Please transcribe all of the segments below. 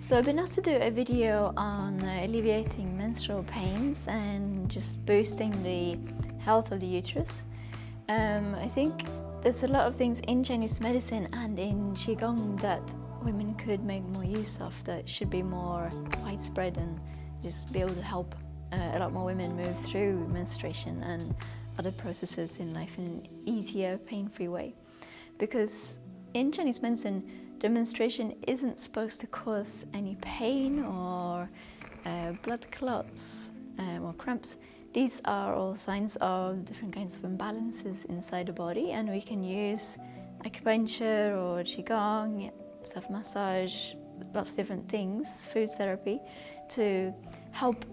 So I've been asked to do a video on alleviating menstrual pains and just boosting the health of the uterus. I think there's a lot of things in Chinese medicine and in Qigong that women could make more use of, that should be more widespread and just be able to help a lot more women move through menstruation and other processes in life in an easier, pain-free way. Because in Chinese medicine, the menstruation isn't supposed to cause any pain or blood clots or cramps. These are all signs of different kinds of imbalances inside the body, and we can use acupuncture or qigong, self-massage, lots of different things, food therapy, to help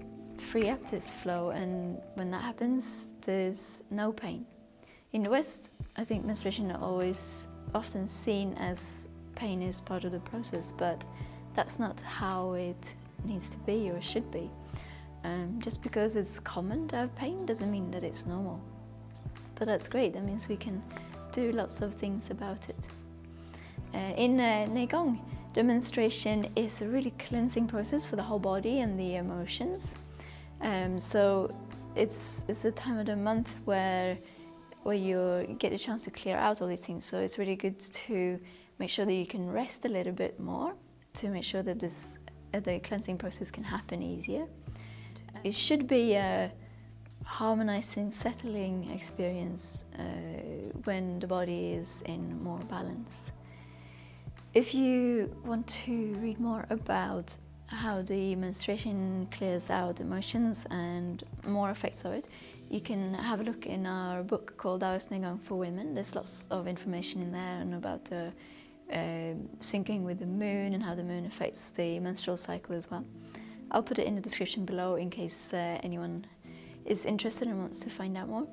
free up this flow, and when that happens, there's no pain. In the West, I think menstruation is often seen as pain is part of the process, but that's not how it needs to be or should be. Just because it's common to have pain doesn't mean that it's normal. But that's great, that means we can do lots of things about it. In Gong, the menstruation is a really cleansing process for the whole body and the emotions. So it's a time of the month where you get a chance to clear out all these things. So it's really good to make sure that you can rest a little bit more to make sure that the cleansing process can happen easier. It should be a harmonizing, settling experience when the body is in more balance. If you want to read more about how the menstruation clears out emotions and more effects of it, you can have a look in our book called Gong for Women. There's lots of information in there and about syncing with the moon and how the moon affects the menstrual cycle as well. I'll put it in the description below in case anyone is interested and wants to find out more.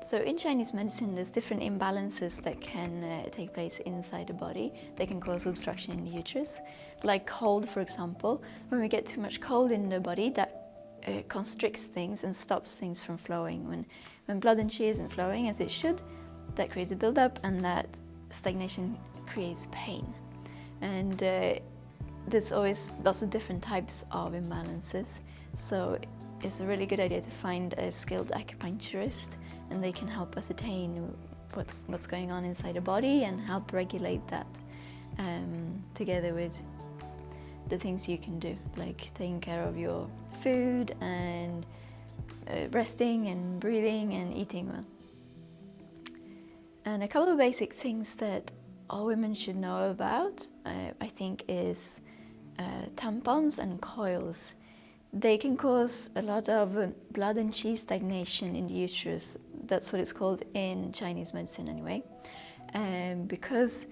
So in Chinese medicine, there's different imbalances that can take place inside the body. They can cause obstruction in the uterus, like cold, for example. When we get too much cold in the body, that constricts things and stops things from flowing. When blood and qi isn't flowing as it should, that creates a buildup, and that stagnation creates pain. And there's always lots of different types of imbalances. So it's a really good idea to find a skilled acupuncturist, and they can help ascertain what's going on inside the body and help regulate that together with the things you can do, like taking care of your food and resting and breathing and eating well. And a couple of basic things that all women should know about, I think, is tampons and coils. They can cause a lot of blood and qi stagnation in the uterus. That's what it's called in Chinese medicine anyway. Because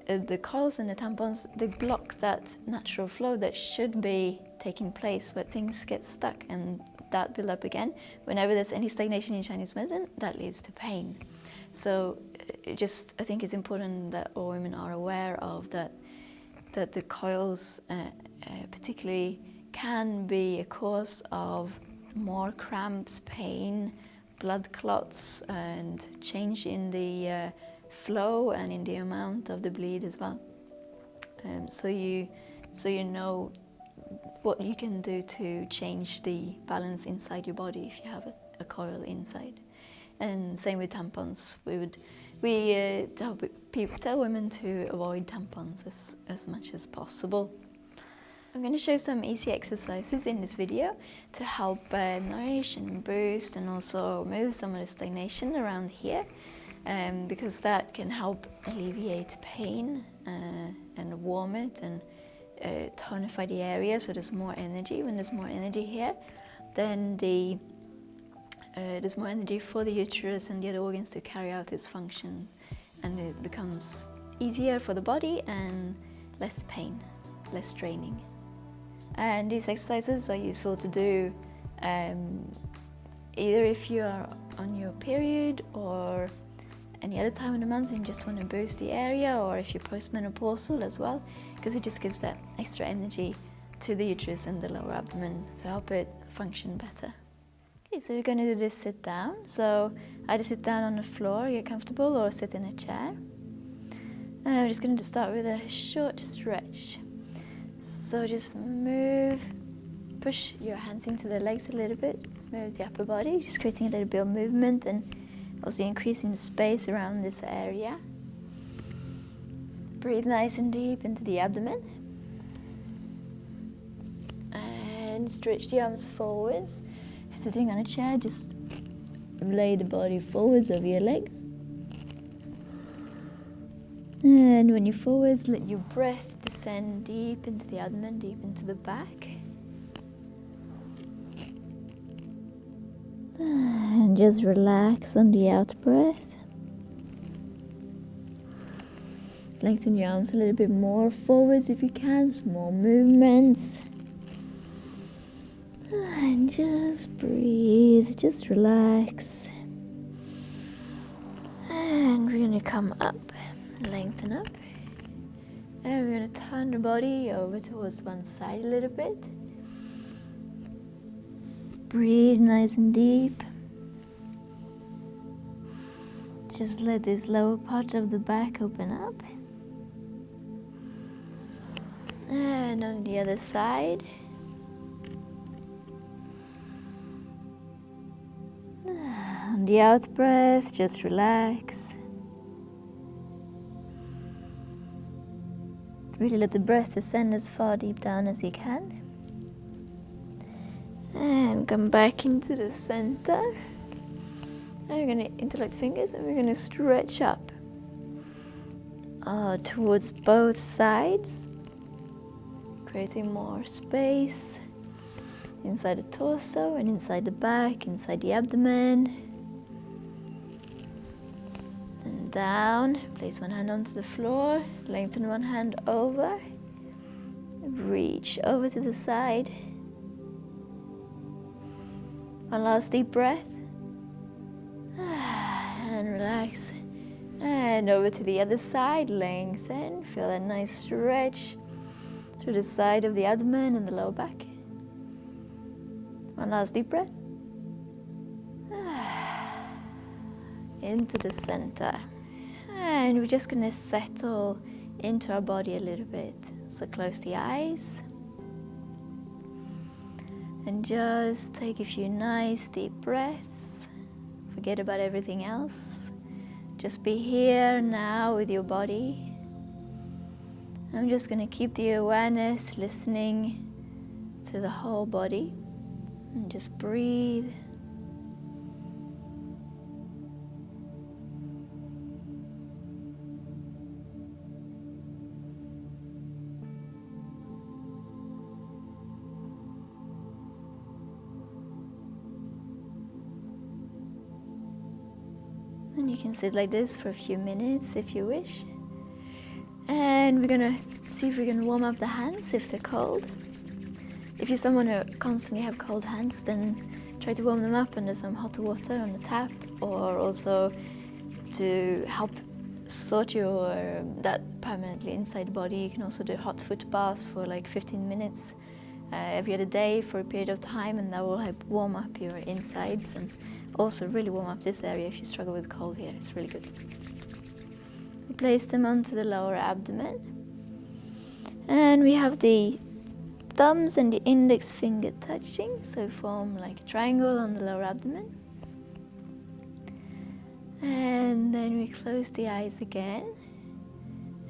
the coils and the tampons, they block that natural flow that should be taking place, where things get stuck and that build up again. Whenever there's any stagnation in Chinese medicine, that leads to pain. So I think it's important that all women are aware of that the coils particularly can be a cause of more cramps, pain, blood clots, and change in the flow and in the amount of the bleed as well. So you know what you can do to change the balance inside your body if you have a coil inside. And same with tampons. We tell women to avoid tampons as much as possible. I'm going to show some easy exercises in this video to help nourish and boost and also move some of the stagnation around here, because that can help alleviate pain and warm it and tonify the area so there's more energy. When there's more energy here, then there's more energy for the uterus and the other organs to carry out its function, and it becomes easier for the body and less pain, less draining. And these exercises are useful to do either if you are on your period or any other time of the month and you just want to boost the area, or if you're postmenopausal as well, because it just gives that extra energy to the uterus and the lower abdomen to help it function better. Okay, so we're going to do this sit down. So either sit down on the floor, get comfortable, or sit in a chair. We're just going to start with a short stretch. So just push your hands into the legs a little bit, move the upper body, just creating a little bit of movement and also increasing the space around this area. Breathe nice and deep into the abdomen. And stretch the arms forwards. If you're sitting on a chair, just lay the body forwards over your legs. And when you're forwards, let your breath descend deep into the abdomen, deep into the back. And just relax on the out breath. Lengthen your arms a little bit more forwards if you can, small movements. And just breathe, just relax. And we're going to come up, lengthen up. And we're going to turn the body over towards one side a little bit. Breathe nice and deep. Just let this lower part of the back open up. And on the other side. On the out breath, just relax. Really let the breath descend as far deep down as you can. And come back into the center. Now we're going to interlock fingers and we're going to stretch up towards both sides, creating more space inside the torso and inside the back, inside the abdomen. And down, place one hand onto the floor, lengthen one hand over, reach over to the side. One last deep breath. And relax. And over to the other side, lengthen. Feel that nice stretch through the side of the abdomen and the lower back. One last deep breath. Into the center. And we're just going to settle into our body a little bit. So close the eyes. And just take a few nice deep breaths. Forget about everything else. Just be here now with your body. I'm just going to keep the awareness listening to the whole body. And just breathe. And you can sit like this for a few minutes if you wish. And we're going to see if we can warm up the hands if they're cold. If you're someone who constantly have cold hands, then try to warm them up under some hot water on the tap, or also to help sort that permanently inside the body. You can also do hot foot baths for like 15 minutes every other day for a period of time, and that will help warm up your insides and also really warm up this area if you struggle with cold here. It's really good. We place them onto the lower abdomen, and we have the thumbs and the index finger touching, so form like a triangle on the lower abdomen. And then we close the eyes again,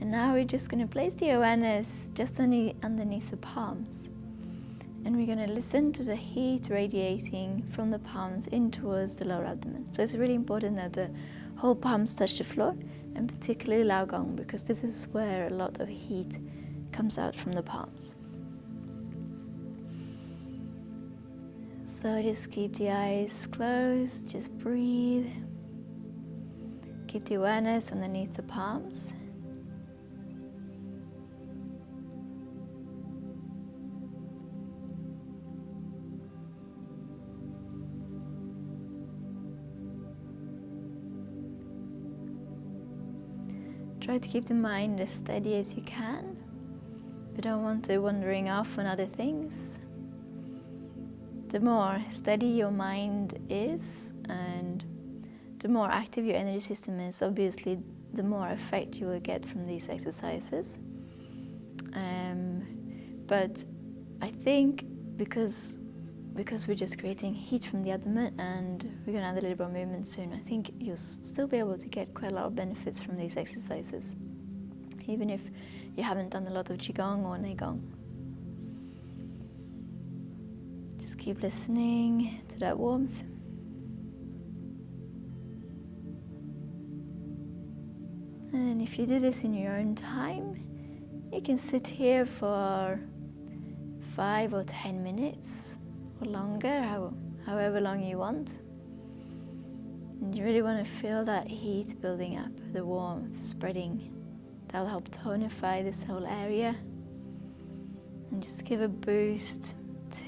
and now we're just going to place the awareness just underneath the palms. And we're going to listen to the heat radiating from the palms in towards the lower abdomen. So it's really important that the whole palms touch the floor, and particularly Lao Gong, because this is where a lot of heat comes out from the palms. So just keep the eyes closed, just breathe. Keep the awareness underneath the palms. Try to keep the mind as steady as you can. You don't want it wandering off on other things. The more steady your mind is and the more active your energy system is, obviously the more effect you will get from these exercises. But I think because we're just creating heat from the abdomen, and we're going to add a little bit of movement soon, I think you'll still be able to get quite a lot of benefits from these exercises, even if you haven't done a lot of Qigong or Gong. Just keep listening to that warmth. And if you do this in your own time, you can sit here for 5 or 10 minutes or longer, however long you want. And you really want to feel that heat building up, the warmth spreading. That'll help tonify this whole area and just give a boost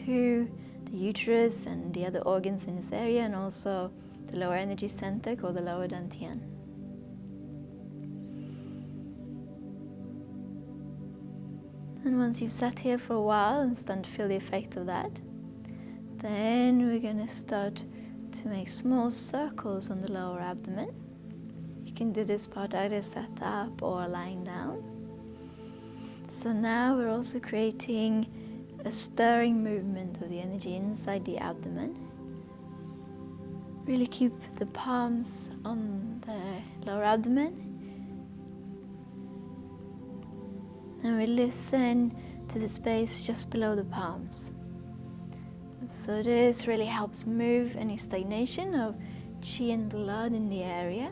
to the uterus and the other organs in this area, and also the lower energy center called the lower dantian. And once you've sat here for a while and started to feel the effect of that, then we're going to start to make small circles on the lower abdomen. You can do this part either sat up or lying down. So now we're also creating a stirring movement of the energy inside the abdomen. Really keep the palms on the lower abdomen. And we listen to the space just below the palms. So this really helps move any stagnation of qi and blood in the area.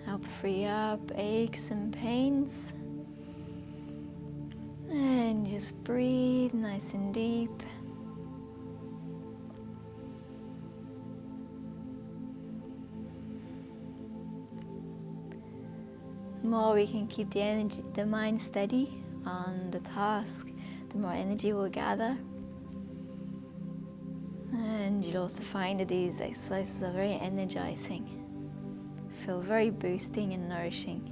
Help free up aches and pains. And just breathe nice and deep. The more we can keep the mind steady on the task, the more energy will gather. And you'll also find that these exercises are very energizing, feel very boosting and nourishing.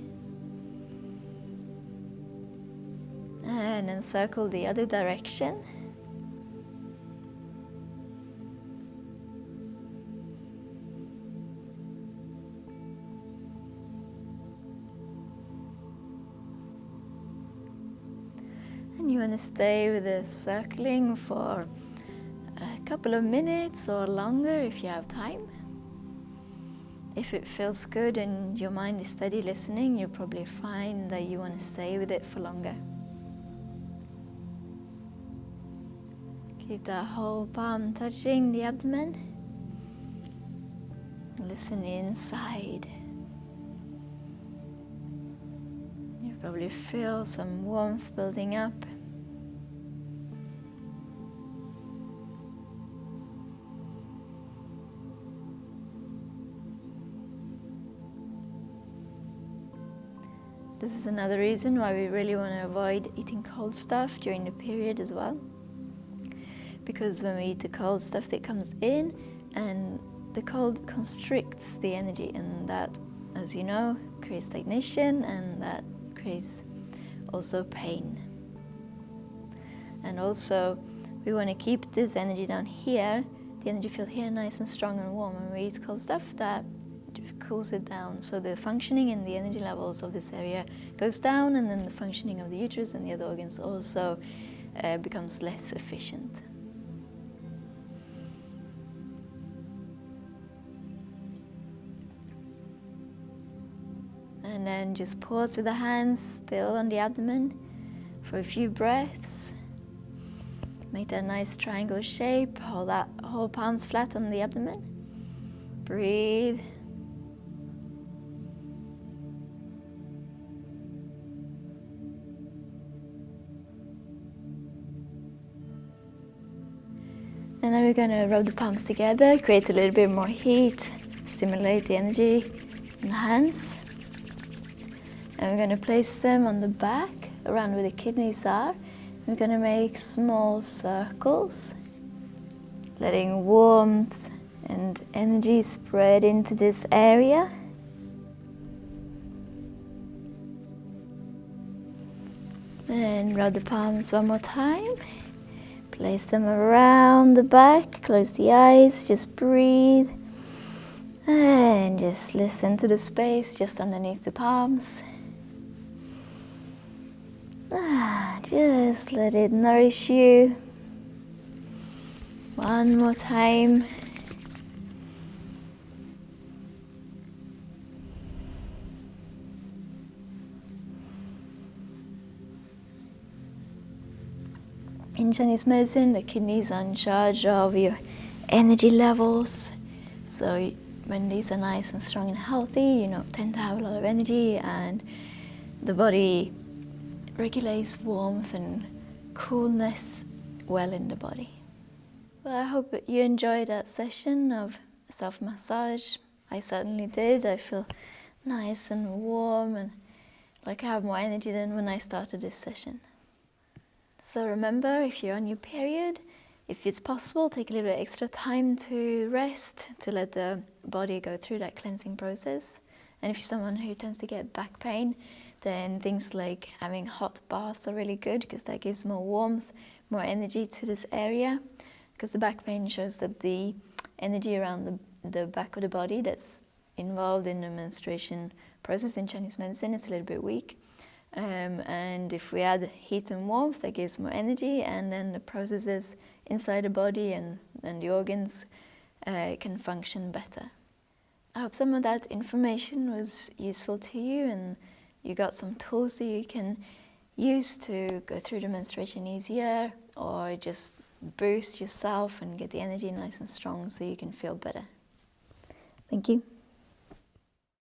And then circle the other direction. And you want to stay with the circling for a couple of minutes or longer if you have time. If it feels good and your mind is steady listening, you'll probably find that you want to stay with it for longer. Keep that whole palm touching the abdomen. Listen inside. You probably feel some warmth building up. This is another reason why we really want to avoid eating cold stuff during the period as well. Because when we eat the cold stuff, that comes in, and the cold constricts the energy, and that, as you know, creates stagnation, and that creates also pain. And also, we want to keep this energy down here, the energy field here, nice and strong and warm. When we eat cold stuff, that cools it down. So the functioning and the energy levels of this area goes down, and then the functioning of the uterus and the other organs also becomes less efficient. And then just pause with the hands still on the abdomen for a few breaths. Make that nice triangle shape. Hold that whole palms flat on the abdomen. Breathe. And then we're going to rub the palms together, create a little bit more heat, stimulate the energy in the hands. And we're going to place them on the back, around where the kidneys are. We're going to make small circles, letting warmth and energy spread into this area. And rub the palms one more time. Place them around the back, close the eyes, just breathe. And just listen to the space just underneath the palms. Just let it nourish you. One more time. In Chinese medicine, the kidneys are in charge of your energy levels. So when these are nice and strong and healthy, you tend to have a lot of energy, and the body regulates warmth and coolness well in the body. Well, I hope that you enjoyed that session of self-massage. I certainly did. I feel nice and warm and like I have more energy than when I started this session. So remember, if you're on your period, if it's possible, take a little bit extra time to rest, to let the body go through that cleansing process. And if you're someone who tends to get back pain, then things like having hot baths are really good because that gives more warmth, more energy to this area. Because the back pain shows that the energy around the back of the body that's involved in the menstruation process in Chinese medicine is a little bit weak. And if we add heat and warmth, that gives more energy, and then the processes inside the body and the organs can function better. I hope some of that information was useful to you and you got some tools that you can use to go through the menstruation easier, or just boost yourself and get the energy nice and strong so you can feel better. Thank you.